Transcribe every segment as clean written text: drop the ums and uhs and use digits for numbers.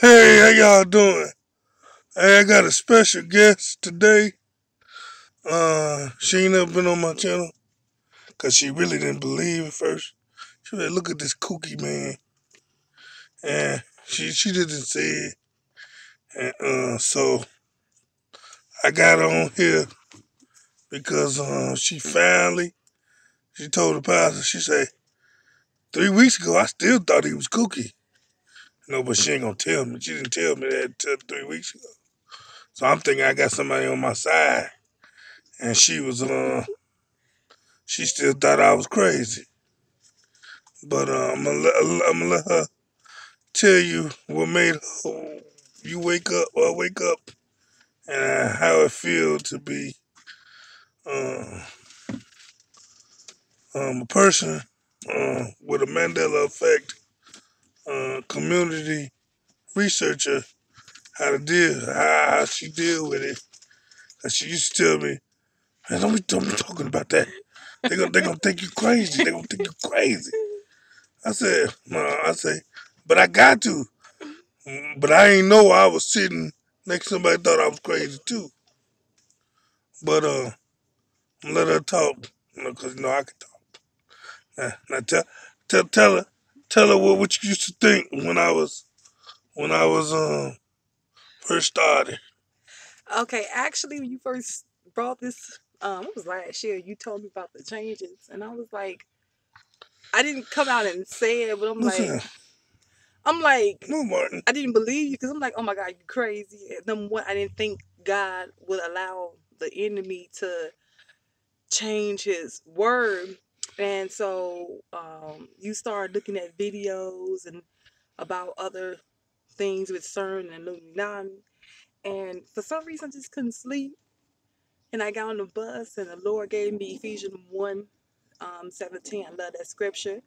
Hey, how y'all doing? Hey, I got a special guest today. She ain't never been on my channel because she really didn't believe at first. She said, "Look at this kooky man," and she didn't say it. And so I got her on here because she told the pastor. She said 3 weeks ago I still thought he was kooky. No, but she ain't gonna tell me. She didn't tell me that until 3 weeks ago. So I'm thinking I got somebody on my side, and she still thought I was crazy. But I'm gonna let her tell you what made you wake up, and how it feels to be uh, a person with a Mandela effect, community researcher, how she deal with it. 'Cause she used to tell me, "Man, don't be talking about that. They gonna think you crazy. They gonna think you crazy." I said, "No," I say, "But I got to." But I ain't know I was sitting next to somebody that thought I was crazy too. But let her talk, cause I can talk. Now tell her, what you used to think when I was first started. Okay, actually, when you first brought this, it was last year. You told me about the changes, and I was like, I didn't come out and say it, but What's that? I'm like, No, Martin. I didn't believe you because I'm like, oh my God, you crazy. And number one, I didn't think God would allow the enemy to change His word, and so you started looking at videos and about other things with CERN and Illuminati, and for some reason, I just couldn't sleep. And I got on the bus, and the Lord gave me Ephesians 1 17. I love that scripture.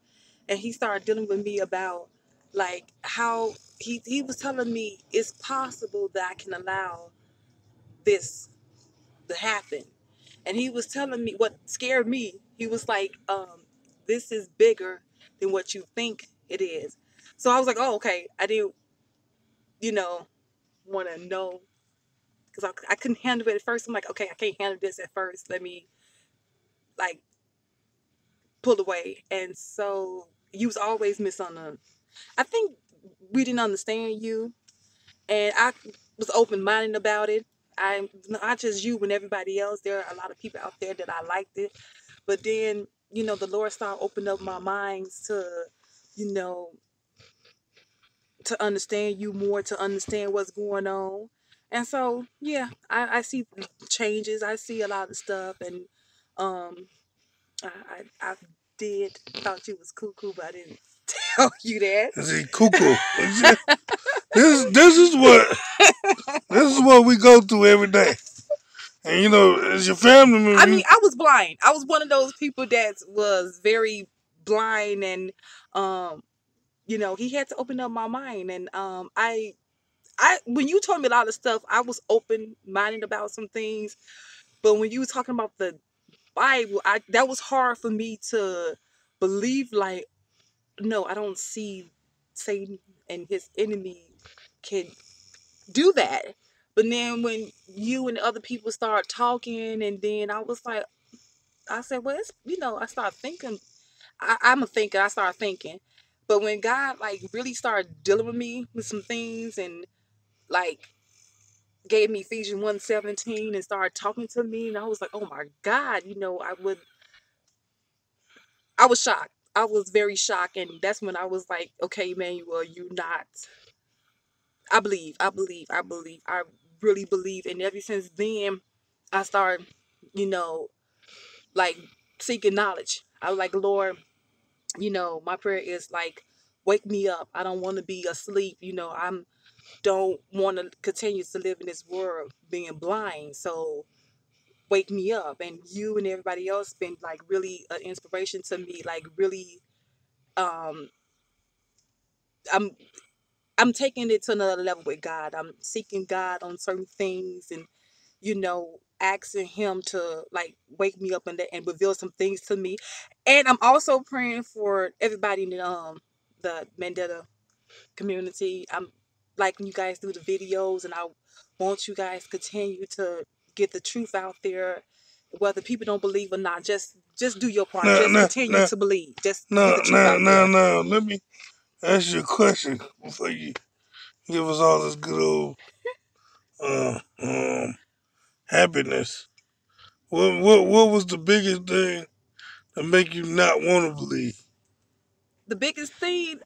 And He started dealing with me about like how he was telling me it's possible that I can allow this to happen. And He was telling me what scared me. He was like, this is bigger than what you think it is. So I was like, oh, okay. I didn't, you know, want to know because I couldn't handle it at first. I'm like, okay, I can't handle this at first. Let me like pulled away. And so you was always misunderstood. I think we didn't understand you, and I was open minded about it. I not just you and everybody else. There are a lot of people out there that I liked it, but then the Lord started opening up my minds to you know to understand you more, to understand what's going on. And so yeah, I see changes. I see a lot of stuff, and um I did thought you was cuckoo, but I didn't tell you that. Is he cuckoo? This is what we go through every day. And as your family I member, mean, I was blind. I was one of those people that was very blind, and he had to open up my mind. And I when you told me a lot of stuff, I was open minded about some things. But when you were talking about the Bible, that was hard for me to believe. Like, no, I don't see Satan and his enemy can do that. But then when you and the other people start talking, and then I was like, I said, well, I started thinking. I'm a thinker. I started thinking. But when God like really started dealing with me with some things and like gave me Ephesians 1:17 and started talking to me, and I was like, oh my God, I was shocked. I was very shocked, and that's when I was like, okay, Emmanuel, you not. I really believe, and ever since then, I started, you know, like seeking knowledge. I was like, Lord, my prayer is like, wake me up. I don't want to be asleep. I'm don't want to continue to live in this world being blind. So wake me up. And you and everybody else been like really an inspiration to me. Like really, um, I'm I'm taking it to another level with God. I'm seeking God on certain things, and asking Him to like wake me up and reveal some things to me. And I'm also praying for everybody in the Mandela community. like when you guys do the videos, and I want you guys continue to get the truth out there, whether people don't believe or not. Just do your part. Now, Just now, continue now, to believe. Just get now, the truth now, out now, there. now, let me ask you a question before you give us all this good old uh, um, happiness. What was the biggest thing that make you not want to believe? The biggest thing,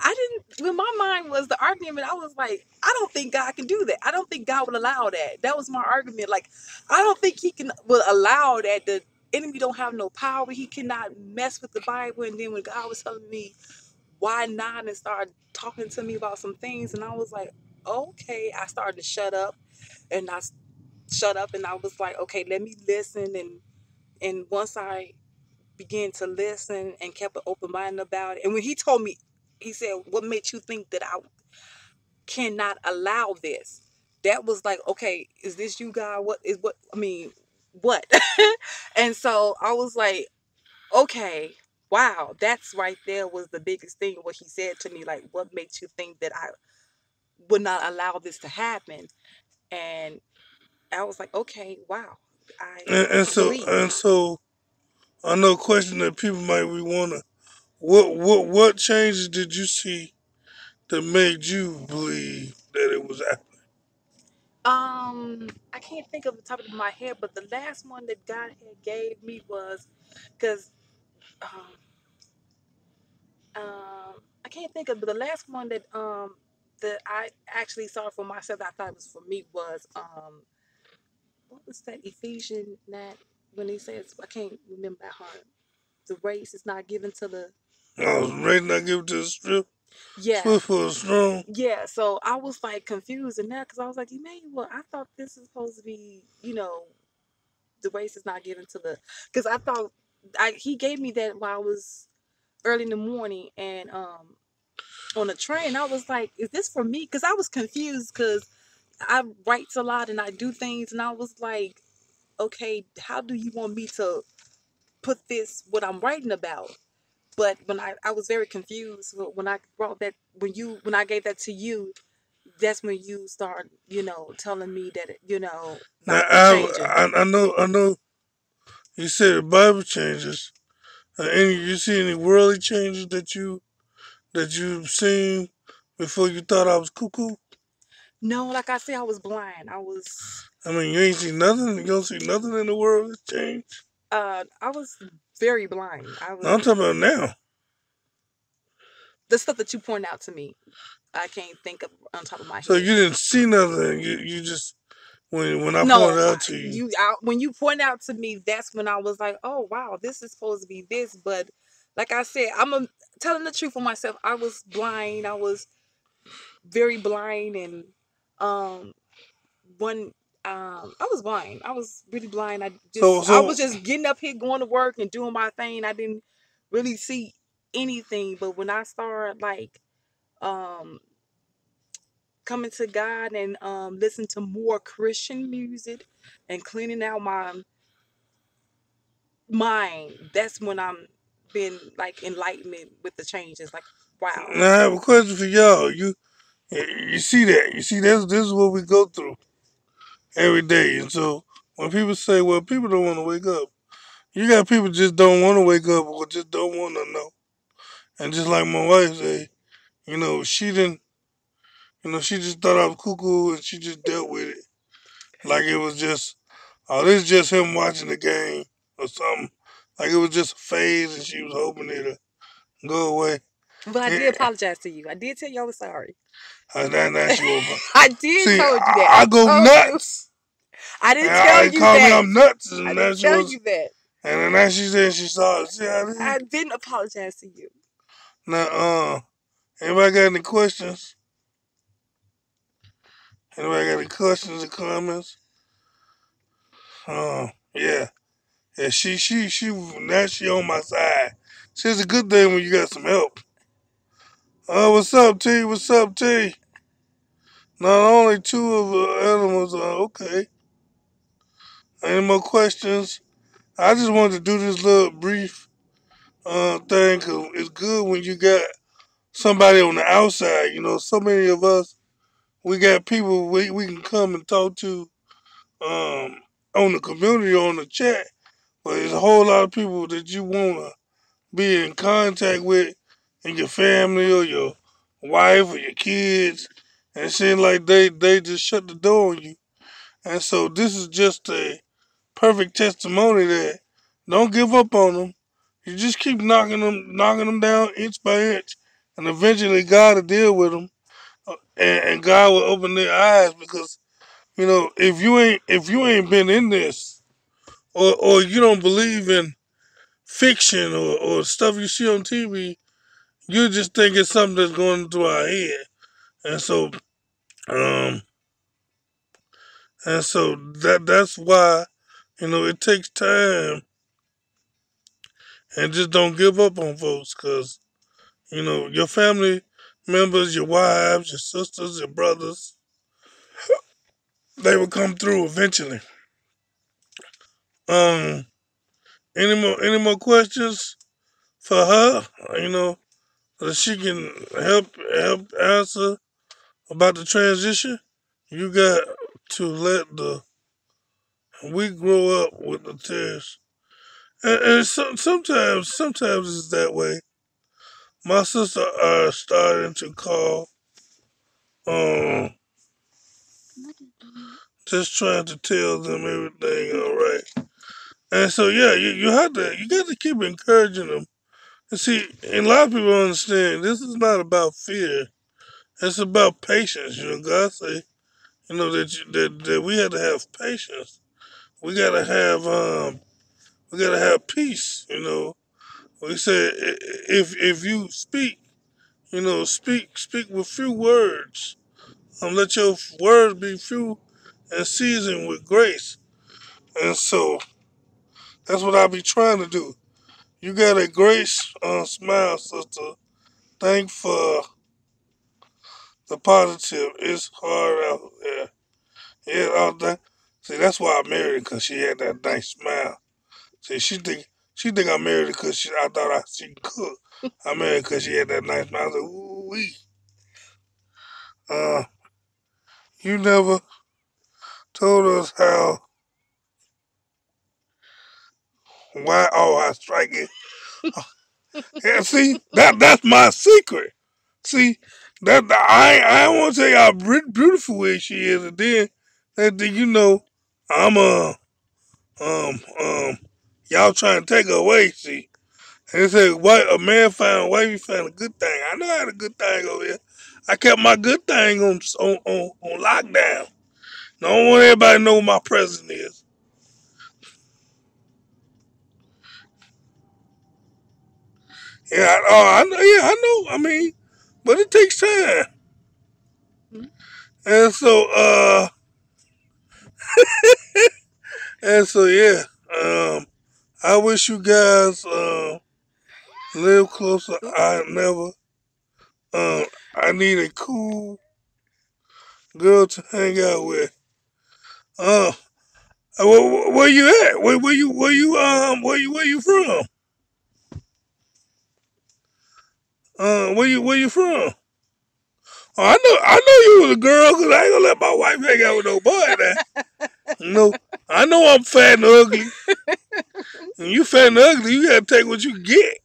I didn't, when my mind was the argument, I was like, I don't think God can do that. I don't think God would allow that. That was my argument. Like, I don't think he can will allow that. The enemy don't have no power. He cannot mess with the Bible. And then when God was telling me why not, and started talking to me about some things, and I was like, okay. I started to shut up, and shut up, and I was like, okay, let me listen. And once I began to listen and kept an open mind about it, and when he told me, he said, what made you think that I cannot allow this? That was like, okay, is this you, God? What I mean, what? And so I was like, okay, wow, that's right there was the biggest thing. What he said to me, like, what makes you think that I would not allow this to happen? And I was like, okay, wow, I And, and so believe. and so, I know a question that people might be wondering. What changes did you see that made you believe that it was happening? I can't think of the top of my head, but the last one that God had gave me was because um, I can't think of, but the last one that I actually saw for myself that I thought was for me was what was that Ephesians that when he says, I can't remember that heart. The race is not given to the I was ready not give it to the yeah. swift for the strong. Yeah, so I was like confused in that because I was like, Emmanuel, I thought this is supposed to be, the race is not given to the, because I thought he gave me that while I was early in the morning, and on the train. I was like, is this for me? Because I was confused because I write a lot and I do things, and I was like, okay, how do you want me to put this what I'm writing about? But when I was very confused. So when I brought that, when I gave that to you, that's when you start, telling me that, Now about the changing. I know you said the Bible changes. Any you see any worldly changes that you've seen before you thought I was cuckoo? No, like I said, I was blind. I was I mean, you ain't seen nothing. You don't see nothing in the world that's changed. I was very blind. I No, I'm was talking about now. the stuff that you point out to me. I can't think of on top of my So head. you didn't see nothing. You just when I No, pointed out to you. when you point out to me, that's when I was like, oh wow, this is supposed to be this. But like I said, telling the truth for myself. I was blind. I was very blind, and um, one I was blind. I was really blind. So I so was just getting up here, going to work, and doing my thing. I didn't really see anything. But when I started like um coming to God and listen to more Christian music and cleaning out my mind, that's when I'm been like enlightenment with the changes. Like, wow. now I have a question for y'all. You see that? You see this is what we go through every day. And so when people say, well, people don't want to wake up, you got people just don't want to wake up or just don't want to know. And just like my wife say, she didn't, she just thought I was cuckoo and she just dealt with it like it was just, oh, this is just him watching the game or something. Like it was just a phase and she was hoping it'd go away. But I did Yeah, apologize to you. I did tell you I was sorry. now she won't. I did See, told you that. I go I told you. nuts. I And didn't tell I you called me that. I'm nuts, I and then didn't she tell was, you that. and then now she said she saw it. See how it is? I didn't apologize to you. Now, anybody got any questions? Anybody got any questions or comments? Yeah, yeah. Now she on my side. See, it's a good thing when you got some help. What's up, T? What's up, T? Not only two of the animals. Okay. Any more questions? I just wanted to do this little brief thing because it's good when you got somebody on the outside. So many of us. we got people we can come and talk to um, on the community on the chat, but there's a whole lot of people that you wanna be in contact with in your family or your wife or your kids, and it seems like they just shut the door on you. And so this is just a perfect testimony that don't give up on them. You just keep knocking them down inch by inch, and eventually God will deal with them, and God will open their eyes because if you ain't been in this, or you don't believe in fiction or stuff you see on TV, you just think it's something that's going through our head, and so um that's why it takes time, and just don't give up on folks because your family members, your wives, your sisters, your brothers, they will come through eventually. Um, any more questions for her? That she can help answer about the transition. You got to let the we grow up with the test, and sometimes it's that way. My sister are starting to call, um, just trying to tell them everything all right. And so yeah, you got to keep encouraging them. And see, and a lot of people don't understand this is not about fear. It's about patience. God say, that we have to have patience. We gotta have peace. We said if you speak, speak with few words. Let your words be few and seasoned with grace. And so that's what I be trying to do. You got a grace smile, sister. Thank for the positive. It's hard out there. Yeah, all that. See, that's why I married her, because she had that nice smile. See, she think I married her because I thought she could cook. I married her because she had that nice smile. I was like, ooh wee. Uh, you never told us why. Oh, I strike it. Yeah, see, that's my secret. See, that I don't want to tell you how beautiful way she is, and then I'm y'all trying to take her away. See, and they said, "What a man found a wife, he found a good thing." I know I had a good thing over here. I kept my good thing on lockdown. I don't want everybody to know what my present is. Yeah, I know. Yeah, I know. I mean, but it takes time, and so yeah. Um, I wish you guys live closer. I never. I need a cool girl to hang out with. Uh, where you at? Where you from? Where you from? Oh, I know you was a girl because I ain't gonna let my wife hang out with no boy now. I know I'm fat and ugly. And you fat and ugly, you gotta take what you get.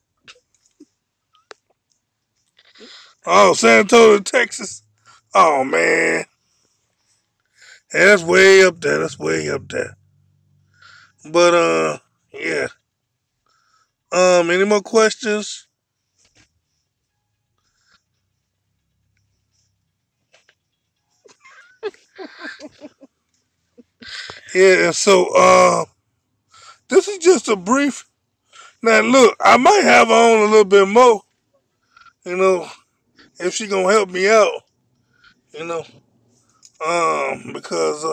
Oh, San Antonio, Texas. Oh man, hey, that's way up there. That's way up there. But yeah. Any more questions? Yeah. So this is just a brief. Now look, I might have her on a little bit more. You know, if she gonna help me out. You know, because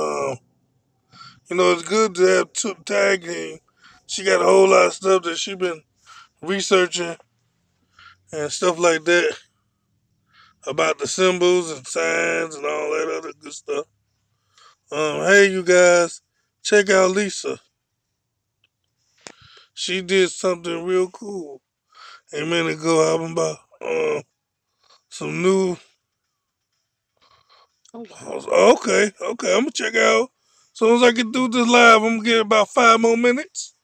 it's good to have two tag team. She got a whole lot of stuff that she been researching and stuff like that about the symbols and signs and all that other good stuff. Hey, you guys, check out Lisa. She did something real cool a minute ago. I'm about some new Oh I was, wow. okay, okay, I'm gonna check out. As soon as I get through this live, I'm gonna get about 5 more minutes.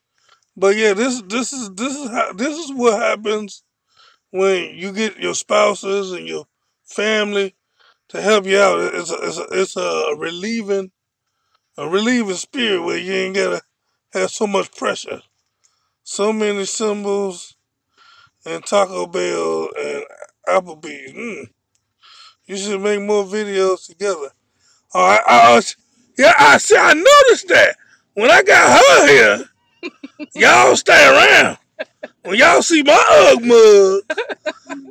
But yeah, this is what happens when you get your spouses and your family to help you out. It's a relieving spirit where you ain't gotta have so much pressure. So many symbols and Taco Bell and Applebee's. You should make more videos together. Oh, yeah, I see. I noticed that when I got her here, y'all stay around. When y'all see my Ugg mugs,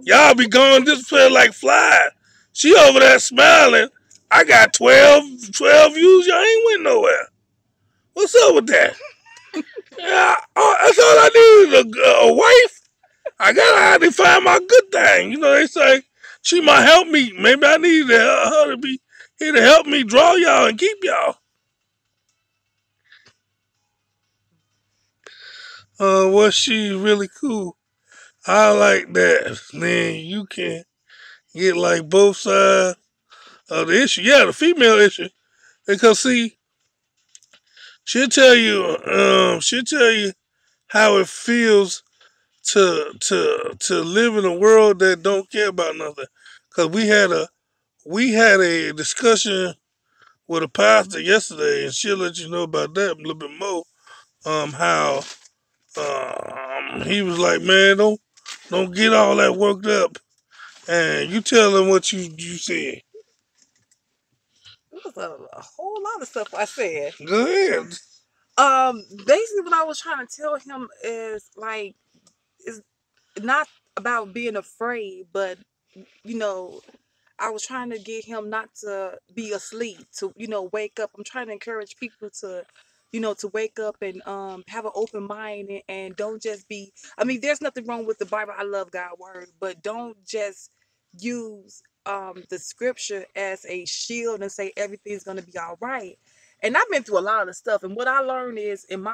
y'all be going disappear like flies. She over there smiling. I got 12 views. Y'all ain't went nowhere. What's up with that? Yeah, that's all I need is a wife. I gotta how to find my good thing. You know, they say she might help me. Maybe I need her to be here to help me draw y'all and keep y'all. Well, she really cool. I like that. Then you can get like both sides of the issue. Yeah, the female issue. Because see, she'll tell you how it feels to live in a world that don't care about nothing. Cause we had a discussion with a pastor yesterday, and she'll let you know about that a little bit more. How he was like, man, don't get all that worked up, and you tell them what you said. It was a whole lot of stuff I said. Go ahead. Basically, what I was trying to tell him is like, it's not about being afraid, but you know, I was trying to get him not to be asleep, to wake up. I'm trying to encourage people to, to wake up and have an open mind and don't just be. I mean, there's nothing wrong with the Bible. I love God's word, but don't just use the scripture as a shield and say everything's gonna be all right. And I've been through a lot of stuff, and what I learned is in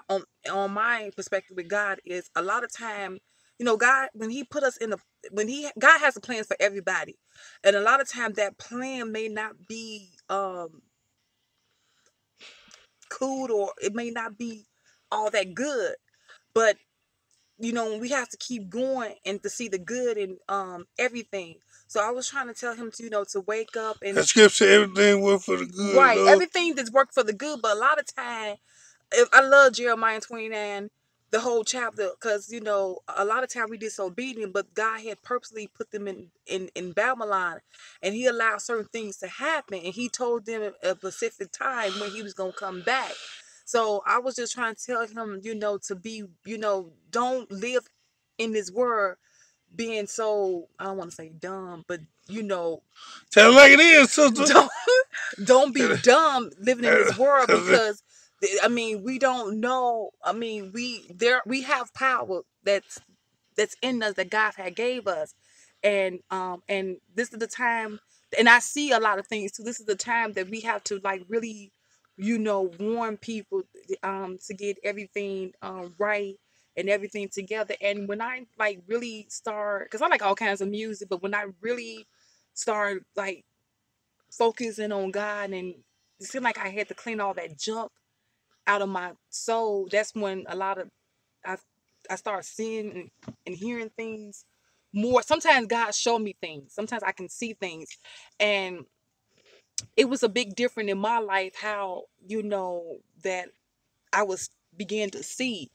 on my perspective with God is a lot of time, God when He put us in the when He God has a plan for everybody, and a lot of time that plan may not be cool, or it may not be all that good, but we have to keep going and to see the good in everything. So I was trying to tell him to to wake up That and scripture, everything work for the good, right, though. everything that's worked for the good, but a lot of time I love Jeremiah 29, the whole chapter, because a lot of time we disobedient, but God had purposely put them in Babylon, and He allowed certain things to happen, and He told them at a specific time when He was gonna come back. So I was just trying to tell him, to be, don't live in this world being so, I don't want to say dumb, but Tell it like it is, sister. don't don't be dumb living in this world, Cause because I mean we don't know. I mean we have power that's in us that God had gave us, and this is the time. And I see a lot of things too. This is the time that we have to like really warn people to get everything right and everything together. And when I like really start, because I like all kinds of music, but when I really start like focusing on God, and it seemed like I had to clean all that junk out of my soul. That's when a lot of I I start seeing and hearing things more. Sometimes God showed me things. Sometimes I can see things, and it was a big difference in my life how that I was began to see,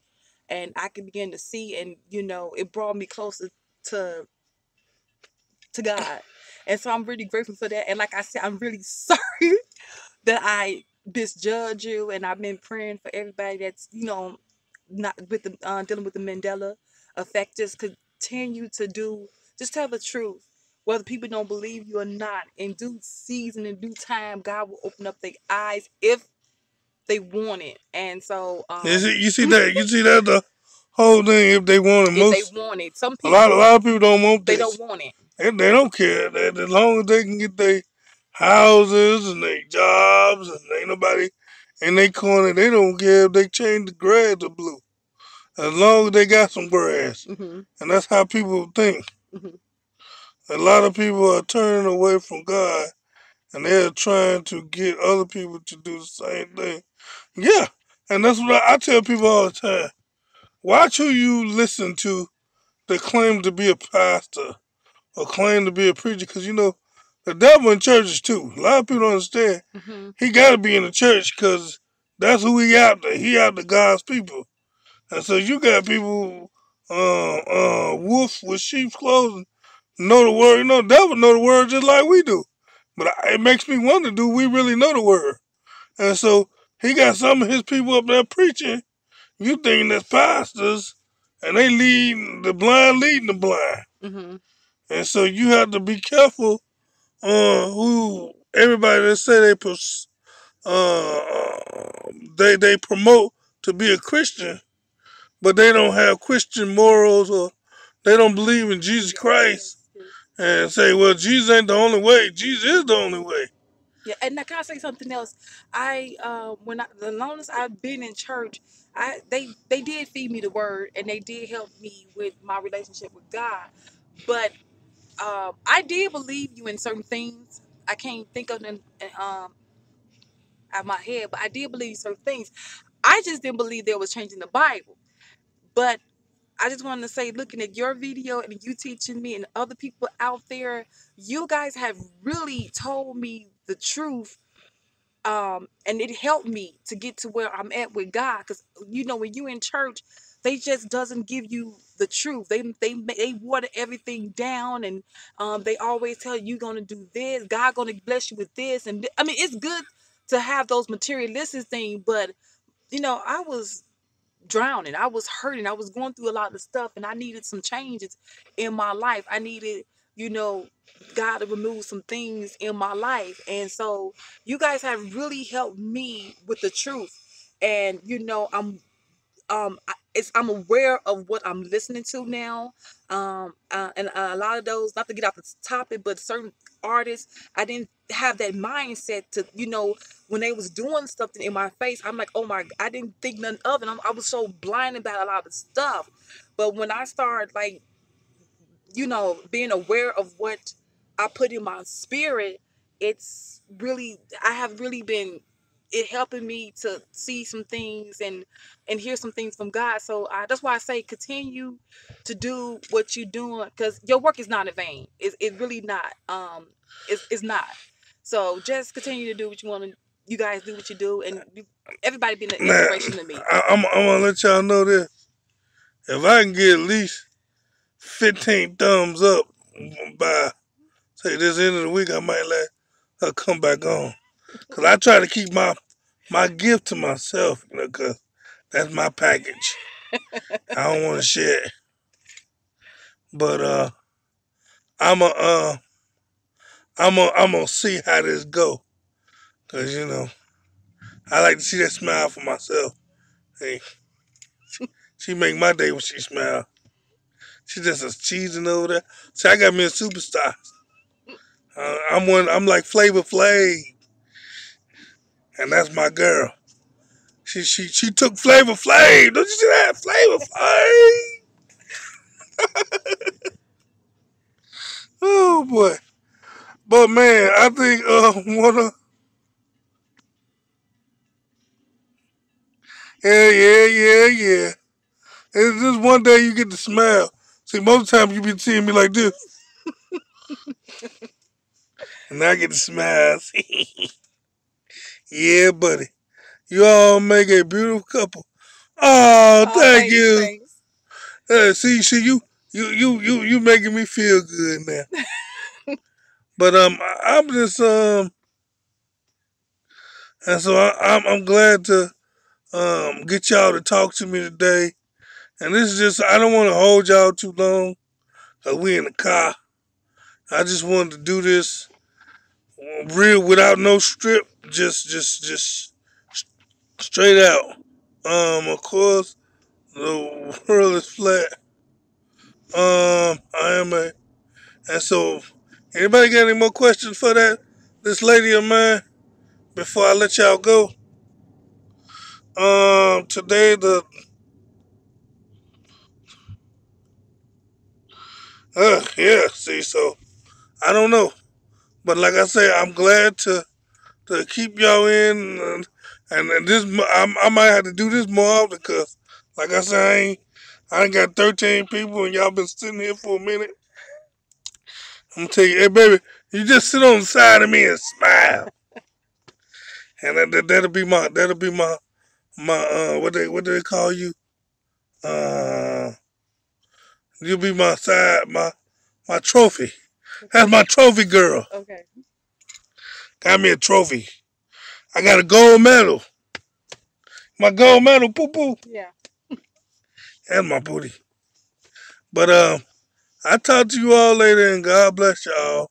and I could begin to see, and it brought me closer to God. And so I'm really grateful for that. And like I said, I'm really sorry that I misjudge you, and I've been praying for everybody that's not with the dealing with the Mandela effect. Just continue to just tell the truth, whether people don't believe you or not. In due season, in due time, God will open up their eyes if they want it. And so, you see that? You see that the whole thing. If they want it, if they most want it, some a people lot of people don't want they don't this. want it. They don't care. As long as they can get their houses and their jobs, and ain't nobody in their corner, they don't care if they change the grass to blue. As long as they got some grass, Hmm. and that's how people think. Hmm. A lot of people are turning away from God and they're trying to get other people to do the same thing. Yeah, and that's what I tell people all the time. Watch who you listen to that claim to be a pastor or claim to be a preacher, because you know the devil in churches too. A lot of people don't understand. Hmm. He got to be in the church because that's who he out there. He out to God's people, and so you got people, wolf with sheep's clothing, know the word. You know, the devil know the word just like we do. But it makes me wonder: do we really know the word? And so he got some of his people up there preaching. You thinking that's pastors, and they lead the blind, leading the blind. Hmm. And so you have to be careful who everybody that say they promote to be a Christian, but they don't have Christian morals or they don't believe in Jesus Christ Yes, yes. and say, well, Jesus ain't the only way. Jesus is the only way. Yeah, and now can I say something else? When the longest I've been in church, they did feed me the word, and they did help me with my relationship with God. But I did believe you in certain things. I can't think of them out of my head, but I did believe certain things. I just didn't believe there was changing the Bible. But I just wanted to say, looking at your video and you teaching me and other people out there, you guys have really told me the truth, and it helped me to get to where I'm at with God. Because you know, when you in church, they just doesn't give you the truth. They water everything down, and they always tell you gonna do this, God gonna bless you with this, and I mean, it's good to have those materialistic things, but you know, I was drowning. I was hurting. I was going through a lot of stuff, and I needed some changes in my life. I needed, you know, God to remove some things in my life. And so you guys have really helped me with the truth. And you know, I'm aware of what I'm listening to now, and a lot of those, not to get off the topic, but certain artists, I didn't have that mindset to, you know, when they was doing something in my face, I'm like, oh my, I didn't think none of it. I was so blind about a lot of stuff, but when I started like, you know, being aware of what I put in my spirit, it's really, I have really been it helping me to see some things and hear some things from God. So that's why I say continue to do what you're doing, because your work is not in vain. It's really not. It's not. So just continue to do what you want to. You guys do what you do, and everybody been an Now, inspiration to me. I'm going to let y'all know this. If I can get at least 15 thumbs up by, say, this end of the week, I might let her come back on. Because I try to keep my gift to myself, you know, because that's my package. I don't want to share it. But I'm a I'm gonna see how this go. Cause you know I like to see that smile for myself. Hey, she make my day when she smile. She just a cheesing over there. See, I got me a superstar. I'm one. I'm like Flavor Flav, and that's my girl. She took Flavor Flav. Don't you see that Flavor Flav? Oh boy. But man, I think yeah. It's just one day you get to smile. See, most of the time you be seeing me like this, and I get to smile. Yeah, buddy. You all make a beautiful couple. Oh, Oh, thank thanks, you. thanks. See, you making me feel good now. But I'm just and so I'm glad to get y'all to talk to me today. And this is just I don't want to hold y'all too long. Cause we in the car. I just wanted to do this real without no strip, just straight out. Of course, the world is flat. I am a, and so anybody got any more questions for this lady of mine before I let y'all go? Today yeah. See, so I don't know, But like I say, I'm glad to keep y'all in, and this I might have to do this more often because, like I said, I ain't got 13 people and y'all been sitting here for a minute. I'm gonna tell you, hey baby, you just sit on the side of me and smile, and that'll be my what do they call you? Uh, you'll be my side my trophy. That's my trophy girl. Okay. Got me a trophy. I got a gold medal. My gold medal, poo poo. Yeah. And my booty. But I talk to you all later and God bless y'all.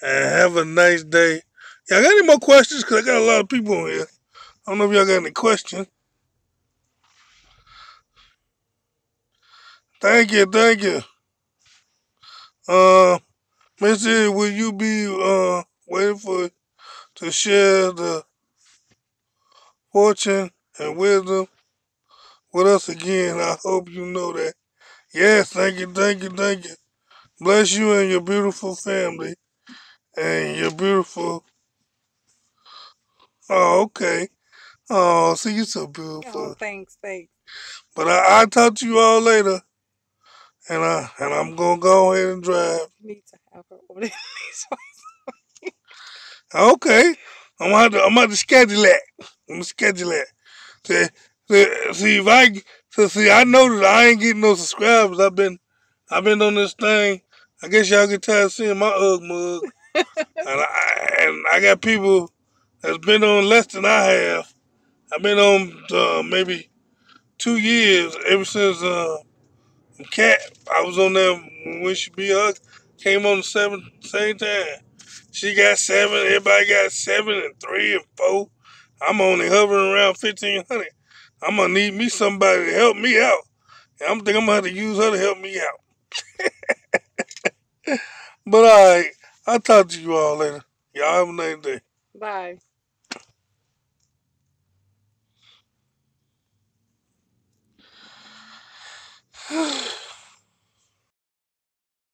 And have a nice day. Y'all got any more questions? Because I got a lot of people on here. I don't know if y'all got any questions. Thank you, thank you. Uh, Missy, will you be waiting for to share the fortune and wisdom with us again? I hope you know that. Yes, thank you, thank you, thank you. Bless you and your beautiful family and your beautiful. Oh, okay. Oh, see, you so Oh, beautiful. thanks, thanks. But I'll talk to you all later, and I'm gonna go ahead and drive. You need to have her over there. Okay, I'm gonna have to schedule that. I'm gonna schedule that. See, see if I see I know that I ain't getting no subscribers. I've been on this thing. I guess y'all get tired of seeing my ugg mug, and I got people that's been on less than I have. I've been on maybe 2 years ever since Cat. I was on there when she be her came on the same time. She got 7. Everybody got 7 and 3 and 4. I'm only hovering around 1,500. I'm gonna need me somebody to help me out. And I'm think I'm gonna have to use her to help me out. But alright, I'll talk to you all later. Y'all have a nice day. Bye.